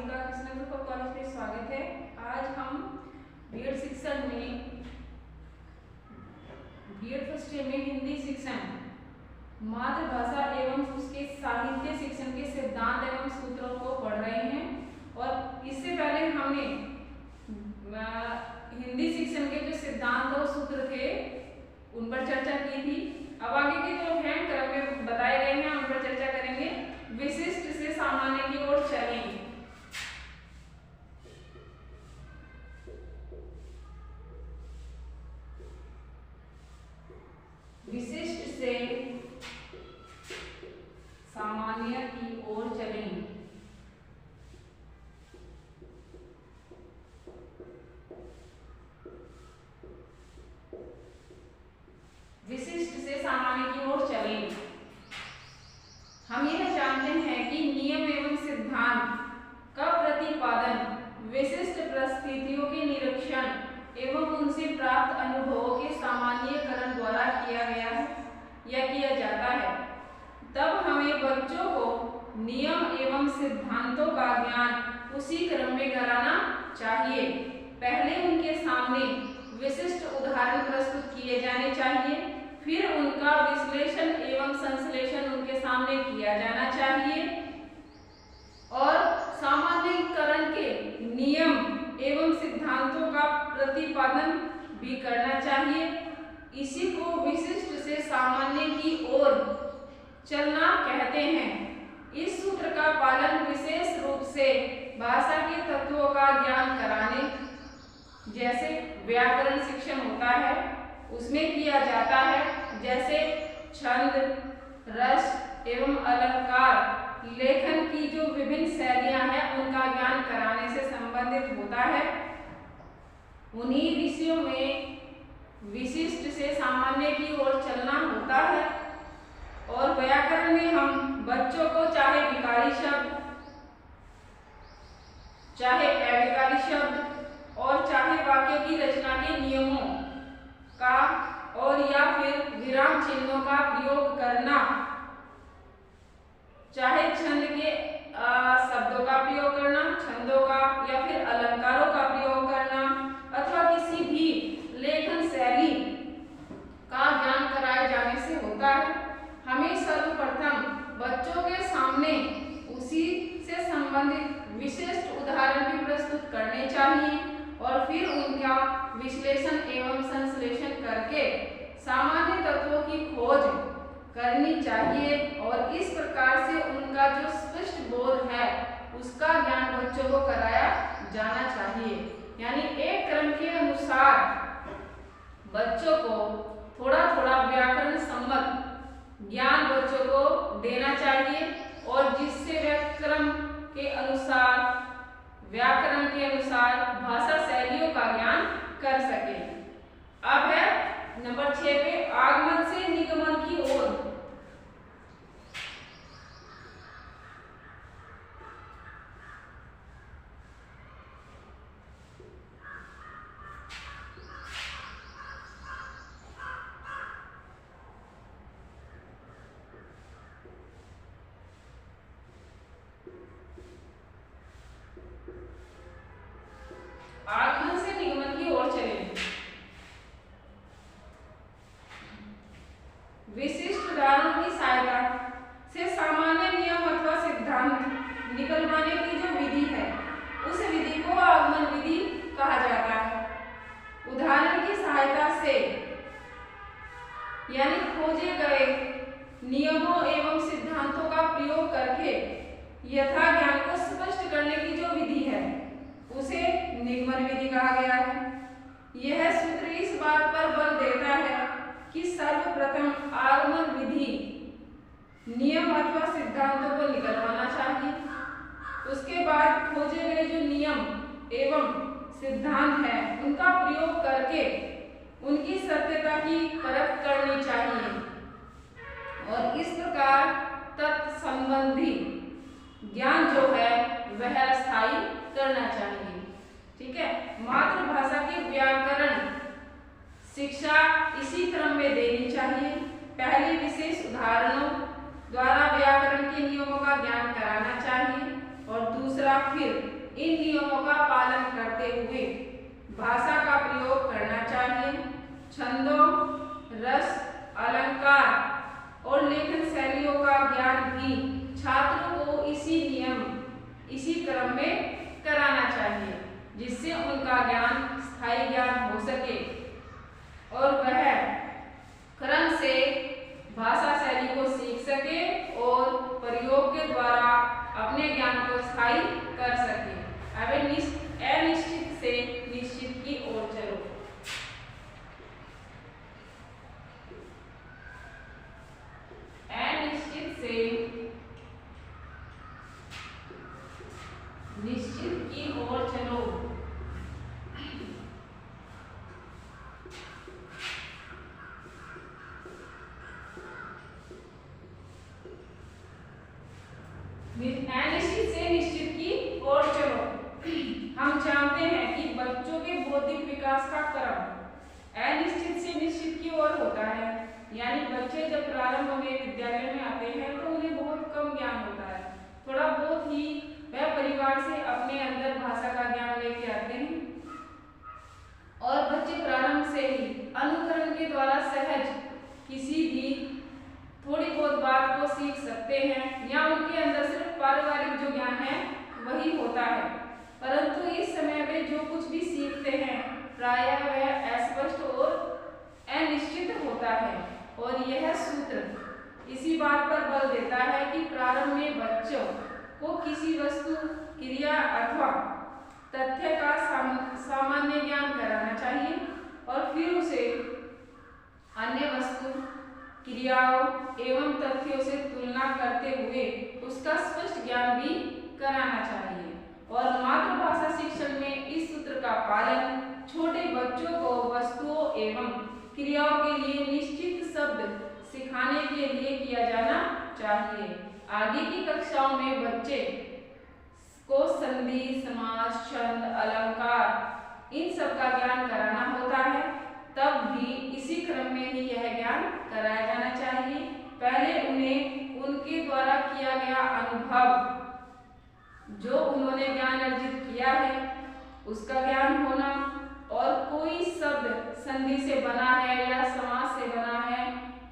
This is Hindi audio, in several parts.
सभी का कृष्णनगर कॉलेज में स्वागत है। आज हम बीएड शिक्षण में बीएड फर्स्ट ईयर में हिंदी शिक्षण मातृभाषा एवं उसके साहित्य शिक्षण के सिद्धांत एवं सूत्रों को पढ़ रहे हैं। और इससे पहले हमने हिंदी शिक्षण के जो सिद्धांत और सूत्र थे उन पर चर्चा की थी। अब आगे के जो हैं क्रम में बताए गए हैं उन पर चर्चा करेंगे। विशिष्ट से सामान्य की ओर चलेंगे। विशिष्ट से सामान्य की ओर चलेंगे। विशिष्ट से सामान्य की ओर चलेंगे। हम यह जानते हैं कि नियम एवं सिद्धांत का प्रतिपादन विशिष्ट परिस्थितियों के निरीक्षण एवं उनसे प्राप्त अनुभवों के सामान्यीकरण द्वारा किया गया है या किया जाता है। तब हमें बच्चों को नियम एवं सिद्धांतों का ज्ञान उसी क्रम में कराना चाहिए। पहले उनके सामने विशिष्ट उदाहरण प्रस्तुत किए जाने चाहिए, फिर उनका विश्लेषण एवं संश्लेषण उनके सामने किया जाना चाहिए और सामान्यीकरण के नियम एवं सिद्धांतों का प्रतिपादन भी करना चाहिए। इसी को विशिष्ट से सामान्य की ओर चलना कहते हैं। इस सूत्र का पालन विशेष रूप से भाषा के तत्वों का ज्ञान कराने, जैसे व्याकरण शिक्षण होता है उसमें किया जाता है, जैसे छंद, रस एवं अलंकार, लेखन की जो विभिन्न शैलियां हैं उनका ज्ञान कराने से संबंधित होता है। उन्हीं विषयों में विशिष्ट से सामान्य की ओर चलना होता है। और व्याकरण में हम बच्चों को चाहे विकारी शब्द, चाहे अविकारी शब्द और चाहे वाक्य की रचना के नियमों का और या फिर विराम चिन्हों का प्रयोग करना, चाहे छंद के शब्दों का प्रयोग करना, छंदों का या फिर अलंकारों का प्रयोग करना अथवा किसी भी लेखन शैली का ज्ञान कराए जाने से होता है। हमें सर्वप्रथम बच्चों के सामने उसी से संबंधित विशिष्ट उदाहरण भी प्रस्तुत करने चाहिए और फिर उनका विश्लेषण एवं संश्लेषण करके सामान्य तत्वों की खोज करनी चाहिए और इस प्रकार से उनका जो स्पष्ट बोध है उसका ज्ञान बच्चों को कराया जाना चाहिए। यानी एक क्रम के अनुसार बच्चों को थोड़ा थोड़ा व्याकरण सम्मत ज्ञान बच्चों को देना चाहिए और जिससे व्याकरण के अनुसार भाषा शैलियों का ज्ञान कर सके। अब है नंबर 6 पे आगमन से निगमन की ओर। आगमन से निगमन की ओर चलें। विशिष्ट उदाहरणों की सहायता से सामान्य नियम अथवा सिद्धांत निकलवाने की जो विधि है उस विधि को आगमन विधि कहा जाता है। उदाहरण की सहायता से यानी खोजे गए नियमों एवं सिद्धांतों का प्रयोग करके यथा ज्ञान को स्पष्ट करने की जो विधि है उसे निगमन विधि कहा गया है। यह सूत्र इस बात पर बल देता है कि सर्वप्रथम आगमन विधि नियम अथवा सिद्धांतों को निकलवाना चाहिए। उसके बाद खोजे गए जो नियम एवं सिद्धांत है उनका प्रयोग करके उनकी सत्यता की परख करनी चाहिए और इस प्रकार तत्संबंधी ज्ञान जो है वह स्थायी करना चाहिए। ठीक है, मातृभाषा की व्याकरण शिक्षा इसी क्रम में देनी चाहिए। पहले विशेष उदाहरणों द्वारा व्याकरण के नियमों का ज्ञान कराना चाहिए और दूसरा फिर इन नियमों का पालन करते हुए भाषा का प्रयोग करना चाहिए। छंदों, रस, अलंकार और लेखन शैलियों का ज्ञान भी छात्रों को इसी क्रम में कराना चाहिए, जिससे उनका ज्ञान स्थायी ज्ञान हो सके और वह क्रम से भाषा शैली को सीख सके और प्रयोग के द्वारा अपने ज्ञान को स्थायी कर सके। अब अनिश्चित से निश्चित की ओर चलो। अनिश्चित से निश्चित की ओर चलो। अनिश्चित से निश्चित की ओर चलो। हम जानते हैं कि बच्चों के बौद्धिक विकास का क्रम अनिश्चित से निश्चित की ओर होता है। यानी बच्चे जब प्रारंभ में विद्यालय में आते हैं तो उन्हें बहुत कम ज्ञान होता है, थोड़ा बहुत ही वह परिवार से अपने अंदर भाषा का ज्ञान लेके आते हैं और बच्चे प्रारंभ से ही अनुकरण के द्वारा सहज किसी भी थोड़ी बहुत बात को सीख सकते हैं या उनके अंदर सिर्फ पारिवारिक जो ज्ञान है वही होता है। परंतु इस समय वे जो कुछ भी सीखते हैं प्रायः वह अस्पष्ट और अनिश्चित होता है और यह सूत्र इसी बात पर बल देता है कि प्रारंभ में बच्चों को किसी वस्तु, क्रिया अथवा तथ्य का सामान्य ज्ञान कराना चाहिए और फिर उसे अन्य वस्तु, क्रियाओं एवं तथ्यों से तुलना करते हुए उसका स्पष्ट ज्ञान भी कराना चाहिए। और मातृभाषा शिक्षण में इस सूत्र का पालन छोटे बच्चों को वस्तुओं एवं क्रियाओं के लिए निश्चित शब्द सिखाने के लिए किया जाना चाहिए। आगे की कक्षाओं में बच्चे को संधि, समास, छंद, अलंकार इन सब का ज्ञान कराना होता है, तब भी इसी क्रम में ही यह ज्ञान कराया जाना चाहिए। पहले उन्हें उनके द्वारा किया गया अनुभव, जो उन्होंने ज्ञान अर्जित किया है उसका ज्ञान होना और कोई शब्द संधि से बना है या समास से बना है,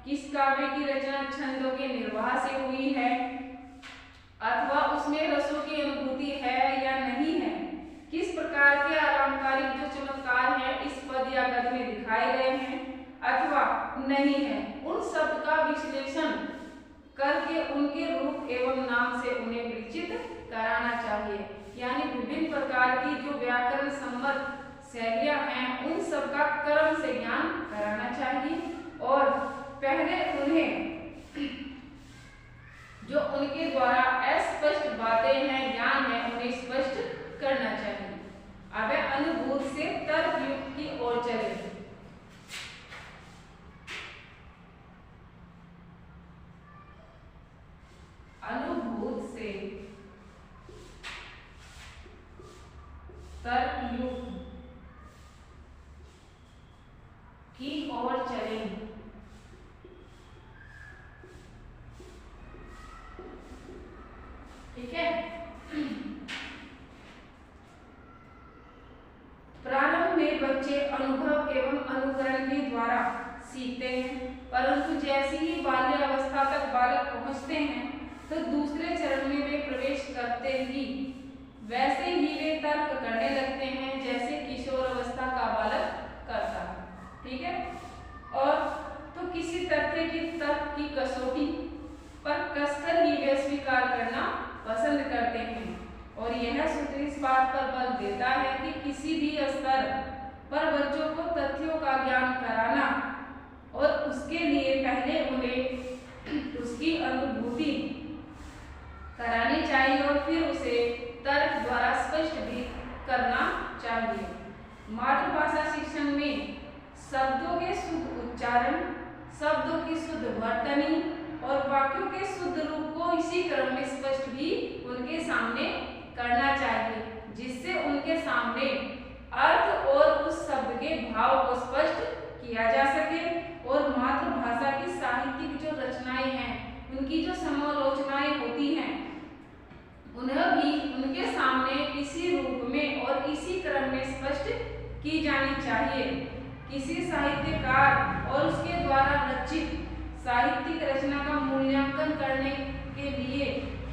किस काव्य की रचना छंदों के निर्वाह से हुई है अथवा उसमें रसों की अनुभूति है या नहीं है, किस प्रकार के अलंकारिक जो चमत्कार है इस पद या गद में दिखाए गए हैं अथवा नहीं है, उन शब्द का विश्लेषण करके उनके रूप एवं नाम से उन्हें परिचित कराना चाहिए। यानी विभिन्न प्रकार की जो व्याकरण सम्मत शैलियां हैं उन सब का क्रम से ज्ञान कराना चाहिए और पहले उन्हें जो उनके द्वारा अस्पष्ट बातें हैं, ज्ञान है, उन्हें स्पष्ट करना चाहिए। अब अनुभूत से तर्क युक्त की ओर चले। अनुभूत से तर्क युक्त की ओर चले। ठीक है। प्रारंभ में बच्चे अनुभव एवं अनुकरण के द्वारा सीखते हैं, परंतु जैसे ही बाल्य अवस्था तक बालक पहुंचते हैं तो दूसरे चरण में वे प्रवेश करते ही वैसे ही वे तर्क करने लगते हैं जैसे किशोर अवस्था का बालक करता है। ठीक है। और तो किसी तथ्य की तर्क की कसौटी पर कसकर ही वे स्वीकार करना पसंद करते हैं और यह सूत्र इस बात पर बल देता है कि किसी भी स्तर पर बच्चों को तथ्यों का ज्ञान कराना और उसके लिए पहले उन्हें उसकी अनुभूति करानी चाहिए और फिर उसे तर्क द्वारा स्पष्ट भी करना चाहिए। मातृभाषा शिक्षण में शब्दों के शुद्ध उच्चारण, शब्दों की शुद्ध वर्तनी और वाक्यों के शुद्ध रूप को इसी क्रम में स्पष्ट भी उनके सामने करना चाहिए, जिससे उनके सामने अर्थ और उस शब्द के भाव को स्पष्ट किया जा सके और मातृभाषा की साहित्यिक जो रचनाएं हैं, उनकी जो समालोचनाएं होती हैं, उन्हें भी उनके सामने की जानी चाहिए। किसी साहित्यकार और उसके द्वारा रचित साहित्यिक रचना का मूल्यांकन करने के लिए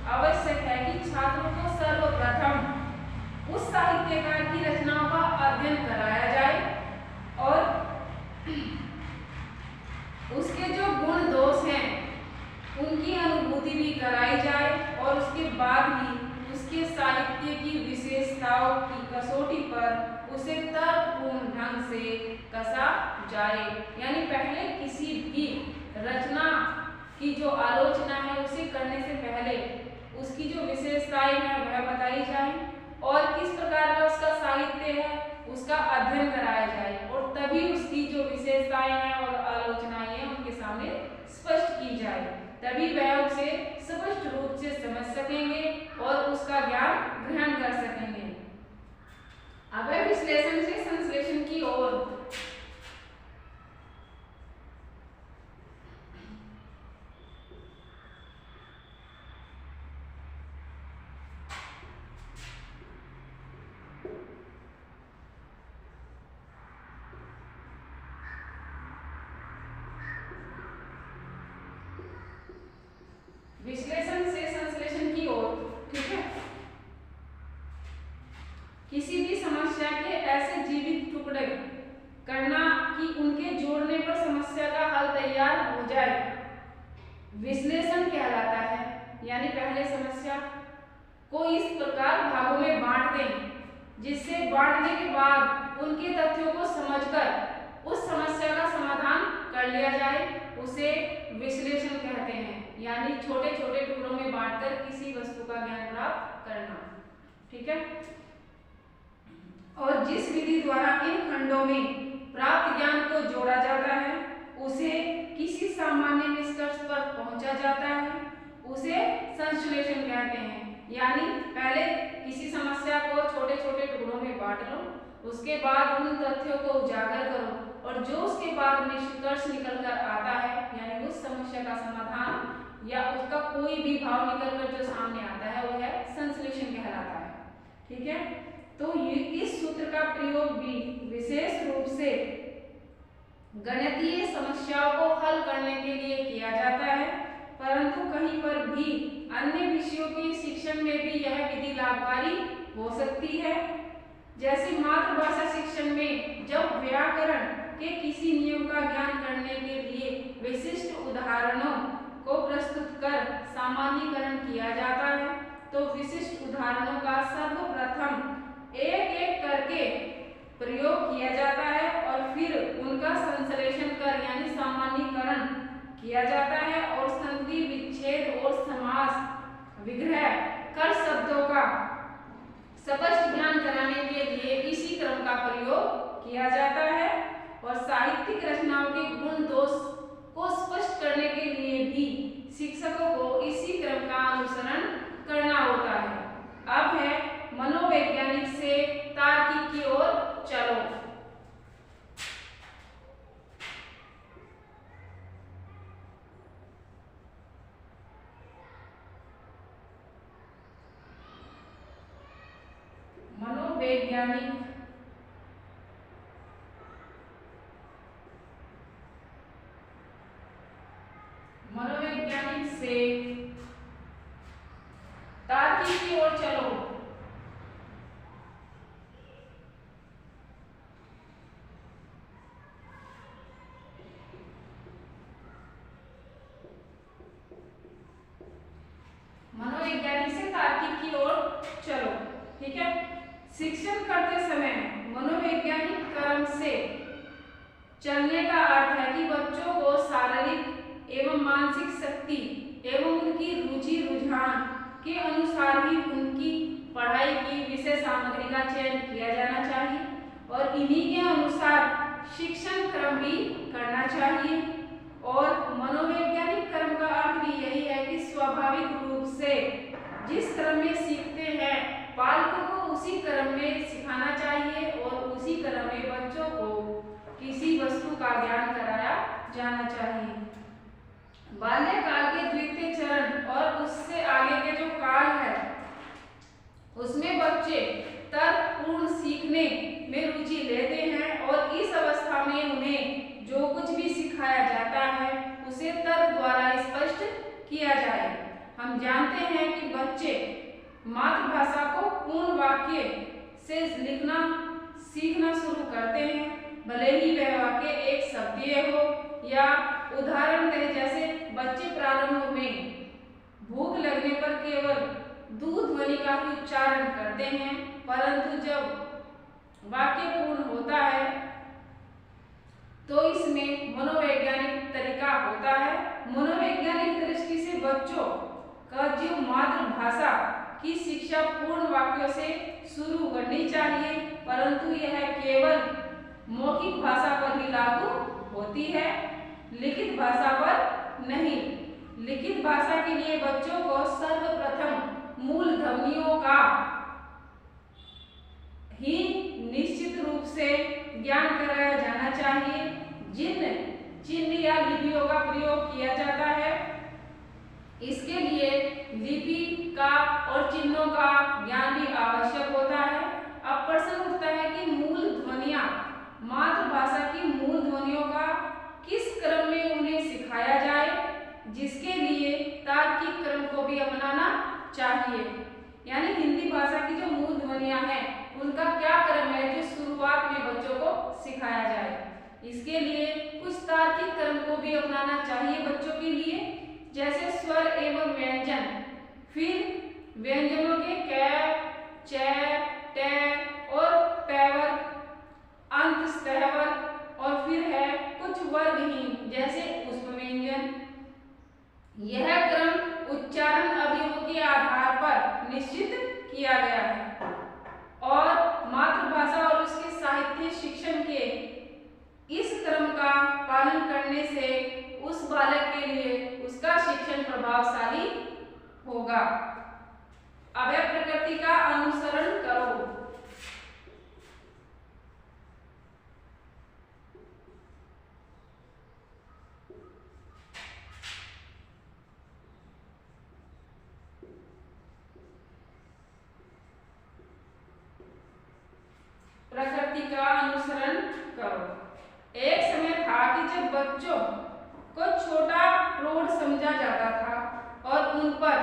आवश्यक है कि छात्रों को सर्वप्रथम उस साहित्यकार की रचनाओं का अध्ययन कराया जाए और उसके जो गुण दोष हैं उनकी अनुभूति भी कराई जाए और उसके बाद ही उसके साहित्य की विशेषताओं की कसौटी पर उसे तर्कपूर्ण ढंग से कसा जाए। यानी पहले किसी भी रचना की जो आलोचना है उसे करने से पहले उसकी जो विशेषताएं हैं वह बताई जाए और किस प्रकार का उसका साहित्य है उसका अध्ययन कराया जाए और तभी उसकी जो विशेषताएं हैं और आलोचनाएं हैं उनके सामने स्पष्ट की जाए, तभी वह उसे स्पष्ट रूप से समझ सकेंगे और उसका ज्ञान ग्रहण कर सकेंगे। अब विश्लेषण से संश्लेषण की ओर। विश्लेषण से संश्लेषण की ओर, ठीक है। किसी भी समस्या के ऐसे जीवित टुकड़े करना कि उनके जोड़ने पर समस्या का हल तैयार हो जाए विश्लेषण कहलाता है। यानी पहले समस्या को इस प्रकार भागों में बांट दें जिससे बांटने के बाद उनके तथ्यों को समझकर उस समस्या का समाधान कर लिया जाए, उसे विश्लेषण कहते हैं। यानी छोटे छोटे टुकड़ों में बांटकर किसी वस्तु का ज्ञान प्राप्त करना, ठीक है। और जिस विधि द्वारा इन खंडों में प्राप्त ज्ञान को जोड़ा जाता है उसे किसी सामान्य निष्कर्ष पर पहुंचा जाता है, उसे संश्लेषण कहते हैं। यानी पहले किसी समस्या को छोटे छोटे टुकड़ों में बांट लो, उसके बाद उन तथ्यों को उजागर करो और जो उसके बाद निष्कर्ष निकल कर आता है यानी उस समस्या का समाधान या उसका कोई भी भाव निकल कर जो सामने आता है वह संश्लेषण कहलाता है, ठीक है। तो ये इस सूत्र का प्रयोग भी विशेष रूप से गणितीय समस्याओं को हल करने के लिए किया जाता है, परंतु कहीं पर भी अन्य विषयों के शिक्षण में भी यह विधि लाभकारी हो सकती है। जैसे मातृभाषा शिक्षण में जब व्याकरण के किसी नियम का ज्ञान करने के लिए विशिष्ट उदाहरणों को प्रस्तुत कर सामान्यीकरण किया जाता है, तो विशिष्ट उदाहरणों का सर्वप्रथम एक एक करके प्रयोग किया जाता है और फिर उनका संश्लेषण कर यानी सामान्यीकरण किया जाता है और संधि विच्छेद और समास विग्रह कर शब्दों का स्पष्ट ज्ञान कराने के लिए इसी क्रम का प्रयोग किया जाता है। और साहित्यिक रचनाओं के गुण दोष को स्पष्ट करने के लिए भी शिक्षकों को इसी क्रम का अनुसरण करना होता है। अब है मनोवैज्ञानिक से तार्किक की ओर चलो। मनोवैज्ञानिक से तार्किक की ओर चलो। मनोवैज्ञानिक से तार्किक की ओर चलो, ठीक है। शिक्षण करते समय मनोवैज्ञानिक क्रम से चलने का अर्थ है कि बच्चों को शारीरिक एवं मानसिक शक्ति एवं उनकी रुचि रुझान के अनुसार ही उनकी पढ़ाई की विषय सामग्री का चयन किया जाना चाहिए और इन्हीं के अनुसार शिक्षण क्रम भी करना चाहिए। और मनोवैज्ञानिक क्रम का अर्थ भी यही है कि स्वाभाविक रूप से जिस क्रम में सीखते हैं बालकों को उसी क्रम में सिखाना चाहिए और उसी क्रम में बच्चों को किसी वस्तु का ज्ञान कराया जाना चाहिए। बाल्यकाल के द्वितीय चरण और उससे आगे के जो काल है उसमें बच्चे तर्क अर्थपूर्ण सीखने में रुचि लेते हैं और इस अवस्था में उन्हें जो कुछ भी सिखाया जाता है उसे तर्क द्वारा स्पष्ट किया जाए। हम जानते हैं कि बच्चे मातृभाषा को पूर्ण वाक्य से लिखना सीखना शुरू करते हैं, भले ही वह वाक्य एक शब्दीय हो या उदाहरणतः जैसे बच्चे प्रारंभ में भूख लगने पर केवल दूध ध्वनि का ही उच्चारण करते हैं, परंतु जब वाक्य पूर्ण होता है तो इसमें मनोवैज्ञानिक तरीका होता है। मनोवैज्ञानिक दृष्टि से बच्चों का जो मातृभाषा की शिक्षा पूर्ण वाक्यों से शुरू करनी चाहिए, परंतु यह केवल मौखिक भाषा पर ही लागू होती है, लिखित भाषा पर नहीं। लिखित भाषा के लिए बच्चों को सर्वप्रथम मूल ध्वनियों का ही निश्चित रूप से ज्ञान कराया जाना चाहिए, जिन चिन्ह या लिपियों का प्रयोग किया जाता है। इसके लिए लिपि का और चिन्हों का ज्ञान भी आवश्यक होता है। अब प्रश्न उठता है कि मूल ध्वनियां, मातृभाषा की मूल ध्वनियों का किस क्रम में उन्हें सिखाया जाए, जिसके लिए तार्किक क्रम को भी अपनाना चाहिए। यानी हिंदी भाषा की जो मूल ध्वनियां हैं उनका क्या क्रम है जो शुरुआत में बच्चों को सिखाया जाए। इसके लिए कुछ तार्किक क्रम को भी अपनाना चाहिए बच्चों के लिए, जैसे स्वर एवं व्यंजन, फिर व्यंजनों के क, च, ट और पैवर, अंत स्थैवर, और फिर है कुछ वर्गहीन जैसे उपव्यंजन। यह क्रम उच्चारण अवयवों के आधार पर निश्चित किया गया है और मातृभाषा और उसके साहित्य शिक्षण के इस क्रम का पालन करने से उस बालक के लिए उसका शिक्षण प्रभावशाली होगा। अव्यय प्रकृति का अनुसरण करो। प्रकृति का अनुसरण करो। एक समय था कि जब बच्चों को छोटा प्रौढ़ समझा जाता था और उन पर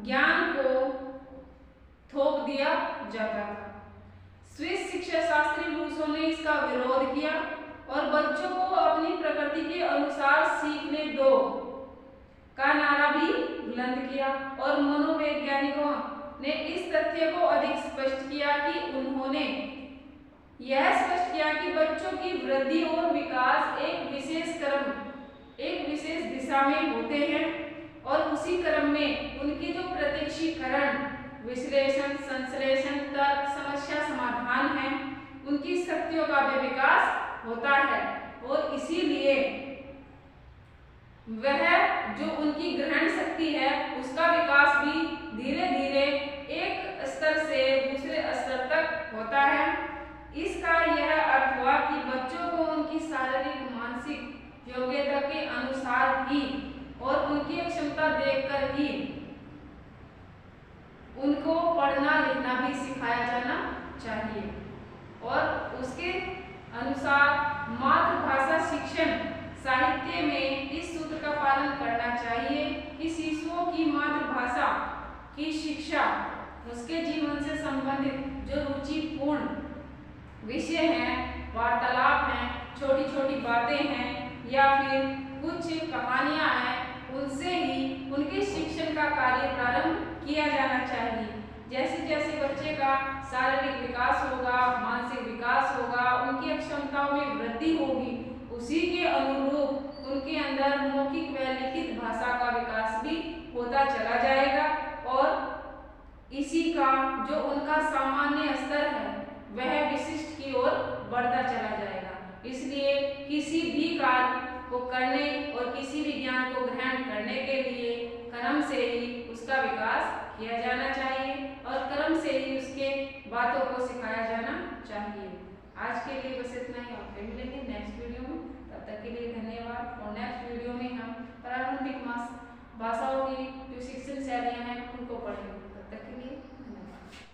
ज्ञान को थोप दिया जाता था। स्विस शिक्षा शास्त्री रूसों ने इसका विरोध किया और बच्चों को अपनी प्रकृति के अनुसार सीखने दो का नारा भी बुलंद किया और मनोवैज्ञानिकों ने इस तथ्य को अधिक स्पष्ट किया कि उन्होंने यह स्पष्ट किया कि बच्चों की वृद्धि और विकास एक विशेष क्रम, एक विशेष दिशा में होते हैं और उसी क्रम में उनकी जो प्रत्यक्षीकरण, विश्लेषण, संश्लेषण, तर्क, समस्या समाधान है, उनकी शक्तियों का भी विकास होता है और इसीलिए वह जो उनकी ग्रहण शक्ति है उसका विकास भी धीरे धीरे एक स्तर से दूसरे स्तर तक होता है। इसका यह अर्थ हुआ कि बच्चों को उनकी शारीरिक मानसिक योग्यता के अनुसार ही और उनकी क्षमता देखकर ही उनको पढ़ना लिखना भी सिखाया जाना चाहिए और उसके अनुसार मातृभाषा शिक्षण साहित्य में इस सूत्र का पालन करना चाहिए कि शिशुओं की मातृभाषा की शिक्षा उसके जीवन से संबंधित जो रुचिपूर्ण विषय हैं, वार्तालाप हैं, छोटी छोटी बातें हैं या फिर कुछ कहानियां हैं, उनसे ही उनके शिक्षण का कार्य प्रारंभ किया जाना चाहिए। जैसे जैसे बच्चे का शारीरिक विकास होगा, मानसिक विकास होगा, उनकी क्षमताओं में वृद्धि होगी, उसी के अनुरूप उनके अंदर मौखिक व लिखित भाषा का विकास भी होता चला जाएगा और इसी का जो उनका सामान्य स्तर है वह विशिष्ट की ओर बढ़ता चला जाएगा। इसलिए किसी भी कार्य को करने और किसी भी ज्ञान को ग्रहण करने के लिए क्रम से ही उसका विकास किया जाना चाहिए और क्रम से ही उसके बातों को सिखाया जाना चाहिए। आज के लिए बस इतना ही, आप फिर मिलेंगे नेक्स्ट वीडियो में। तब तक के लिए धन्यवाद और नेक्स्ट वीडियो में हम प्रारंभिक भाषाओं की जो शिक्षण शैलियाँ हैं उनको पढ़ेंगे।